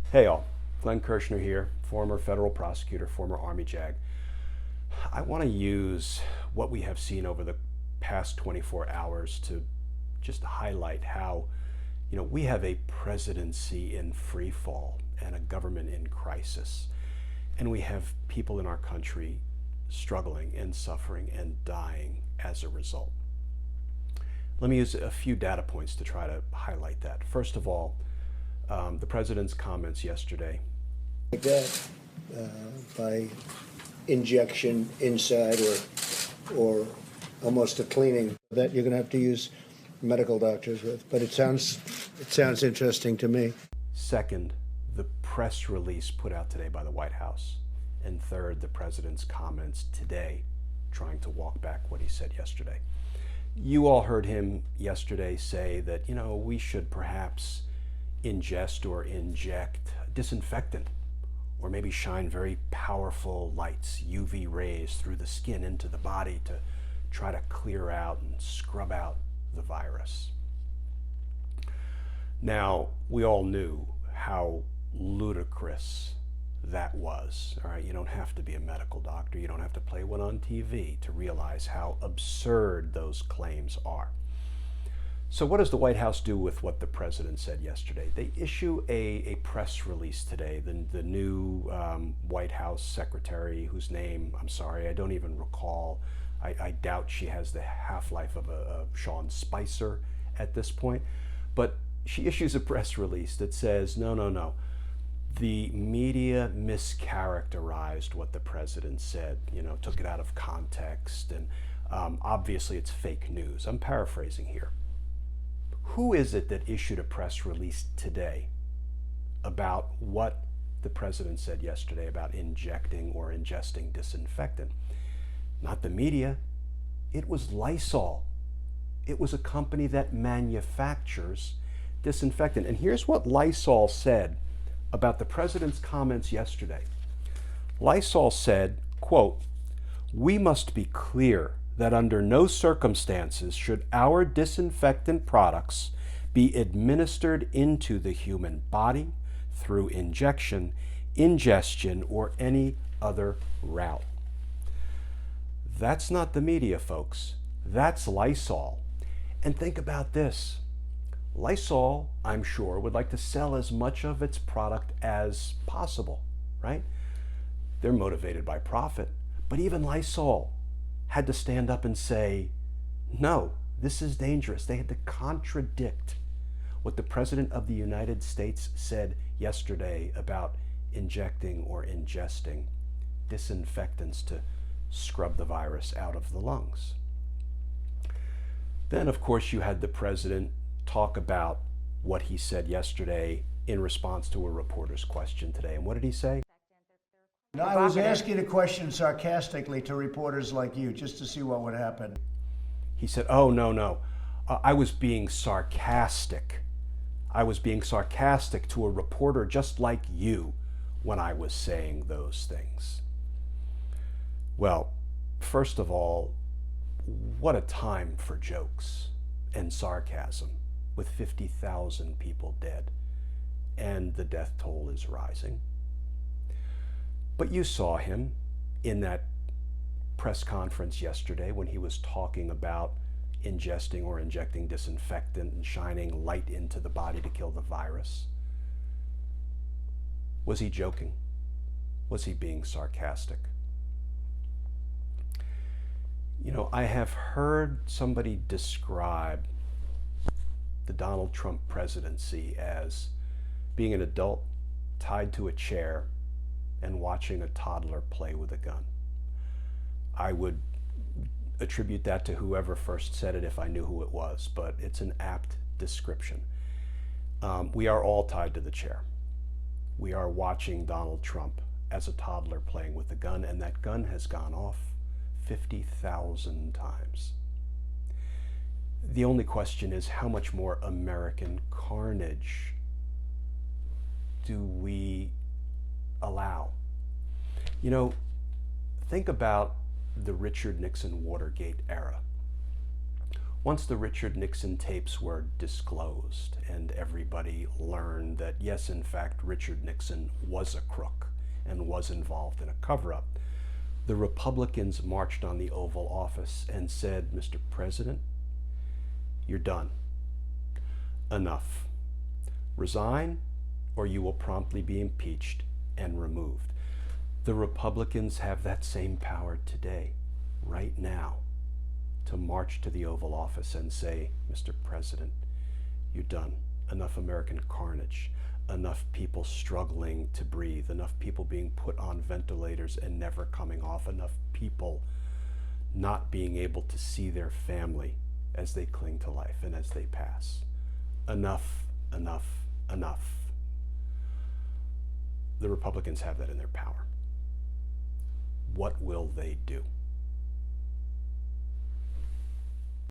Hey all, Glenn Kirshner here, former federal prosecutor, former Army JAG. I want to use what we have seen over the past 24 hours to just highlight how, we have a presidency in free fall and a government in crisis. And we have people in our country struggling and suffering and dying as a result. Let me use a few data points to try to highlight that. First of all, the president's comments yesterday. Like that, by injection inside or almost a cleaning that you're going to have to use medical doctors with. But it sounds interesting to me. Second, the press release put out today by the White House. And third, the president's comments today trying to walk back what he said yesterday. You all heard him yesterday say that, we should perhaps ingest or inject disinfectant, or maybe shine very powerful lights, UV rays, through the skin into the body to try to clear out and scrub out the virus. Now, we all knew how ludicrous that was. All right, you don't have to be a medical doctor, you don't have to play one on TV to realize how absurd those claims are. So what does the White House do with what the president said yesterday? They issue a press release today. The new White House secretary, whose name, I'm sorry, I don't even recall. I doubt she has the half-life of a Sean Spicer at this point. But she issues a press release that says, no. The media mischaracterized what the president said, took it out of context, and obviously it's fake news. I'm paraphrasing here. Who is it that issued a press release today about what the president said yesterday about injecting or ingesting disinfectant? Not the media. It was Lysol. It was a company that manufactures disinfectant. And here's what Lysol said about the president's comments yesterday. Lysol said, quote, "We must be clear that under no circumstances should our disinfectant products be administered into the human body through injection, ingestion, or any other route." That's not the media, folks. That's Lysol. And think about this. Lysol, I'm sure, would like to sell as much of its product as possible, right? They're motivated by profit. But even Lysol had to stand up and say, no, this is dangerous. They had to contradict what the President of the United States said yesterday about injecting or ingesting disinfectants to scrub the virus out of the lungs. Then, of course, you had the president talk about what he said yesterday in response to a reporter's question today. And what did he say? No, I was asking a question sarcastically to reporters like you, just to see what would happen. He said, oh, no. I was being sarcastic. I was being sarcastic to a reporter just like you when I was saying those things. Well, first of all, what a time for jokes and sarcasm with 50,000 people dead, and the death toll is rising. But you saw him in that press conference yesterday when he was talking about ingesting or injecting disinfectant and shining light into the body to kill the virus. Was he joking? Was he being sarcastic? I have heard somebody describe the Donald Trump presidency as being an adult tied to a chair and watching a toddler play with a gun. I would attribute that to whoever first said it if I knew who it was, but it's an apt description. We are all tied to the chair. We are watching Donald Trump as a toddler playing with a gun, and that gun has gone off 50,000 times. The only question is, how much more American carnage do we allow? Think about the Richard Nixon Watergate era. Once the Richard Nixon tapes were disclosed and everybody learned that, yes, in fact, Richard Nixon was a crook and was involved in a cover-up, the Republicans marched on the Oval Office and said, Mr. President, you're done. Enough. Resign, or you will promptly be impeached and removed. The Republicans have that same power today, right now, to march to the Oval Office and say, Mr. President, you're done. Enough American carnage, enough people struggling to breathe, enough people being put on ventilators and never coming off, enough people not being able to see their family as they cling to life and as they pass. Enough, enough, enough. The Republicans have that in their power. What will they do?